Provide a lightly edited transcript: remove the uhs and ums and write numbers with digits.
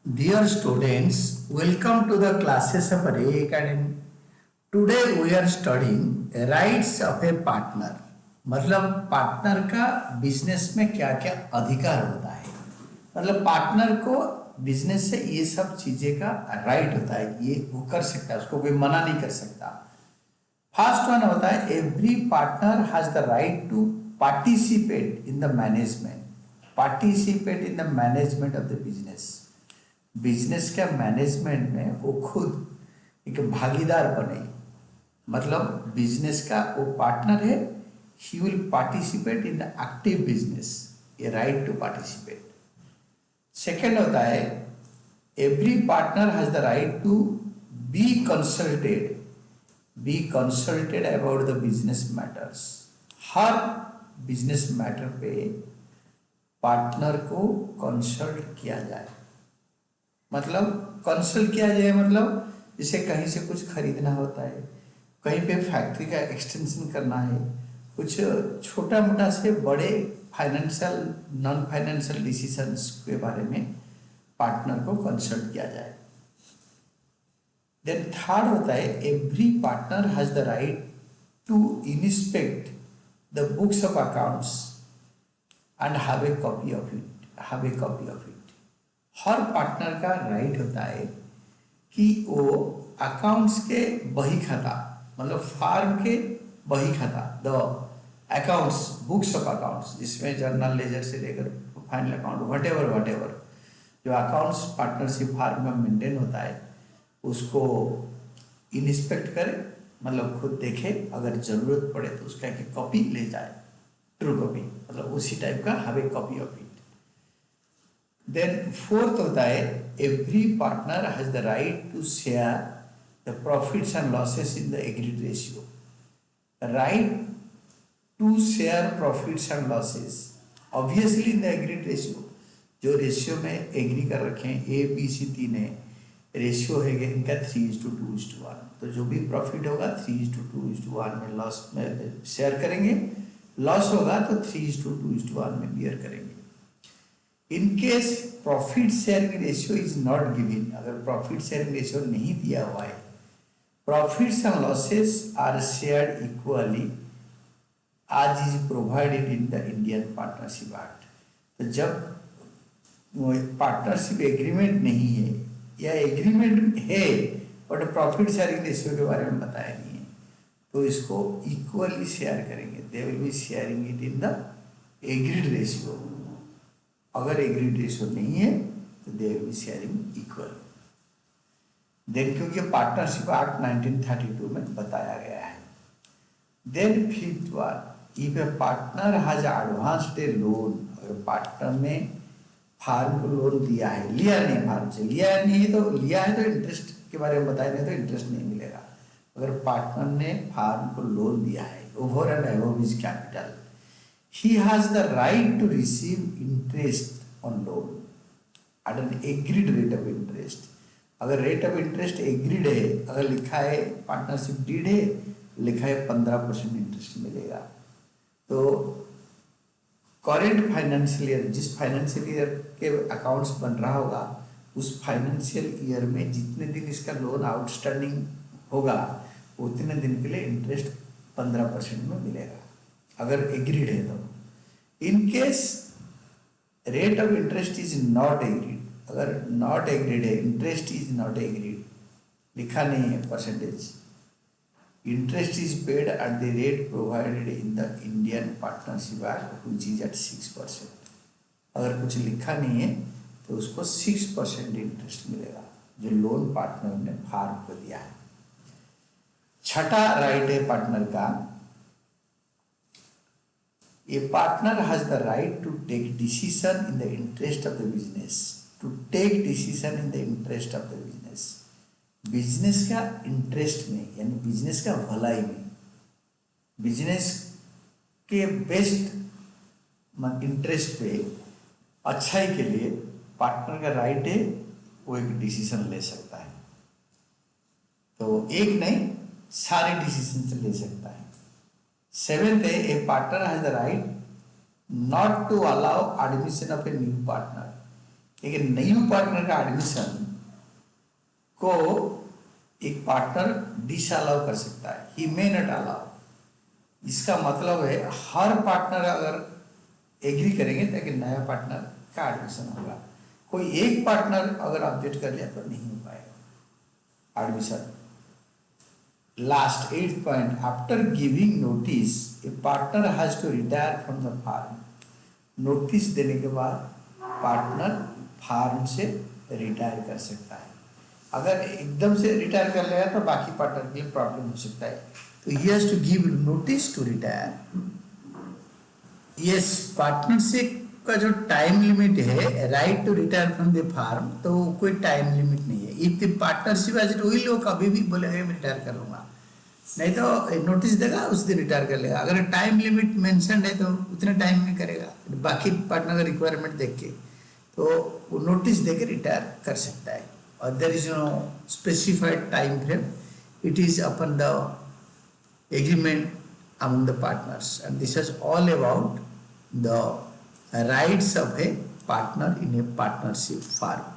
Dear students, welcome to the classes of Ray Academy. Today we are studying rights of a partner. मतलब partner का business में क्या क्या अधिकार होता है। मतलब पार्टनर को बिजनेस से ये सब चीजें का राइट होता है, ये वो कर सकता है, उसको कोई मना नहीं कर सकता। फर्स्ट वन होता है every partner has the right to participate in the management. Participate in the management of the business. Business का मैनेजमेंट में वो खुद एक भागीदार बने। मतलब बिजनेस का वो पार्टनर है, he will participate in the active business, ये राइट टू पार्टिसिपेट। सेकेंड होता है every partner has the right to be consulted about the business matters. हर बिजनेस मैटर पे पार्टनर को कंसल्ट किया जाए। मतलब कंसल्ट किया जाए मतलब जैसे कहीं से कुछ खरीदना होता है, कहीं पे फैक्ट्री का एक्सटेंशन करना है, कुछ छोटा मोटा से बड़े फाइनेंशियल नॉन फाइनेंशियल डिसीजंस के बारे में पार्टनर को कंसल्ट किया जाए। देन थर्ड होता है every partner has the right to inspect the books of accounts and have a copy of it. हर पार्टनर का राइट होता है कि वो अकाउंट्स के बही खाता, मतलब फार्म के बही खाता, the accounts, books of accounts, जिसमें जर्नल लेजर से लेकर फाइनल अकाउंट वटेवर जो अकाउंट्स पार्टनरशिप फार्म में मेंटेन होता है उसको इंस्पेक्ट करे, मतलब खुद देखे, अगर जरूरत पड़े तो उसका एक कॉपी ले जाए, ट्रू कॉपी, मतलब उसी टाइप का have a copy of it. Then fourth होता है every partner has the right to share the profits and losses in the agreed ratio. Right to share profits and losses obviously in the agreed ratio. जो ratio में agree कर रखे हैं A B C तीन है, ratio है इनका 3:2:1। तो जो भी प्रॉफिट होगा 3:2:1 में लॉस में शेयर करेंगे, लॉस होगा तो 3:2:1 में बियर करेंगे। In case profit sharing ratio is not given, अगर प्रॉफिट शेयरिंग रेशियो नहीं दिया हुआ है, profits and losses are shared equally as is provided in the Indian partnership act. तो जब पार्टनरशिप एग्रीमेंट नहीं है या एग्रीमेंट है बट प्रॉफिट शेयरिंग रेशियो के बारे में बताया नहीं है, तो इसको इक्वली शेयर करेंगे। They will be sharing it in the agreed ratio. अगर एग्रीड रेशियो नहीं है तो they will be sharing equal. Then क्योंकि पार्टनरशिप एक्ट 1932 में बताया गया है। Then fifth one, if a partner has advanced a loan, अगर पार्टनर ने फार्म को लोन दिया है, लिया नहीं, फार्म से लिया नहीं है, तो लिया है तो इंटरेस्ट के बारे में बताया नहीं तो इंटरेस्ट नहीं मिलेगा। अगर पार्टनर ने फार्म को लोन दिया है over and above his capital, he has the right to receive interest on loan at an agreed rate of interest। अगर रेट ऑफ इंटरेस्ट एग्रीड है, अगर लिखा है पार्टनरशिप डीड है, लिखा है 15% इंटरेस्ट मिलेगा। तो करेंट फाइनेंशियल ईयर, जिस फाइनेंशियल ईयर के अकाउंट्स बन रहा होगा उस फाइनेंशियल ईयर में जितने दिन इसका लोन आउटस्टैंडिंग होगा उतने दिन के लिए इंटरेस्ट 15% में मिलेगा, अगर एग्रीड है तो। In case rate of interest is not agreed, अगर नॉट एग्रीड है, इंटरेस्ट इज नॉट एग्रीड, लिखा नहीं है percentage, interest is paid at the rate provided in the Indian partnership act which is at 6%। अगर कुछ लिखा नहीं है तो उसको 6% इंटरेस्ट मिलेगा जो लोन पार्टनर ने फार्म को दिया है। छठा राइट है पार्टनर का, a partner has the right to take decision in the interest of the business, to take decision in the interest of the business। Business का इंटरेस्ट में यानी बिजनेस का भलाई में, बिजनेस के बेस्ट इंटरेस्ट पे, अच्छाई के लिए पार्टनर का राइट है, वो एक डिसीजन ले सकता है। तो एक नहीं, सारे डिसीजन ले सकता है। सेवेंथ है a partner has the right not to allow admission of a new partner. एक न्यू पार्टनर का एडमिशन को एक पार्टनर डिसअलाउ कर सकता है, ही मे नॉट अलाउ। इसका मतलब है हर पार्टनर अगर एग्री करेंगे ताकि नया पार्टनर का एडमिशन होगा। कोई एक पार्टनर अगर ऑब्जेक्ट कर लिया तो नहीं हो पाएगा admission. Last 8th point, after giving notice a partner has to retire from the firm. Notice देने के बाद पार्टनर फार्म से रिटायर कर सकता है। अगर एकदम से रिटायर कर लेगा तो बाकी पार्टनर के लिए प्रॉब्लम हो सकता है, तो he has to give notice to retire. Yes, partnership का जो टाइम लिमिट है, right to retire from the firm, तो कोई टाइम लिमिट नहीं है। इफ द पार्टनरशिप एज वही लोग कभी भी बोलेगा मैं रिटायर कर लूंगा, नहीं तो नोटिस देगा उस दिन रिटायर कर लेगा। अगर टाइम लिमिट मेंशन है तो उतने टाइम में करेगा, बाकी पार्टनर का रिक्वायरमेंट देख के तो वो नोटिस देके रिटायर कर सकता है। और there is no specified time frame, it is upon the agreement among the partners, and this is all about the rights of a partner in a partnership firm.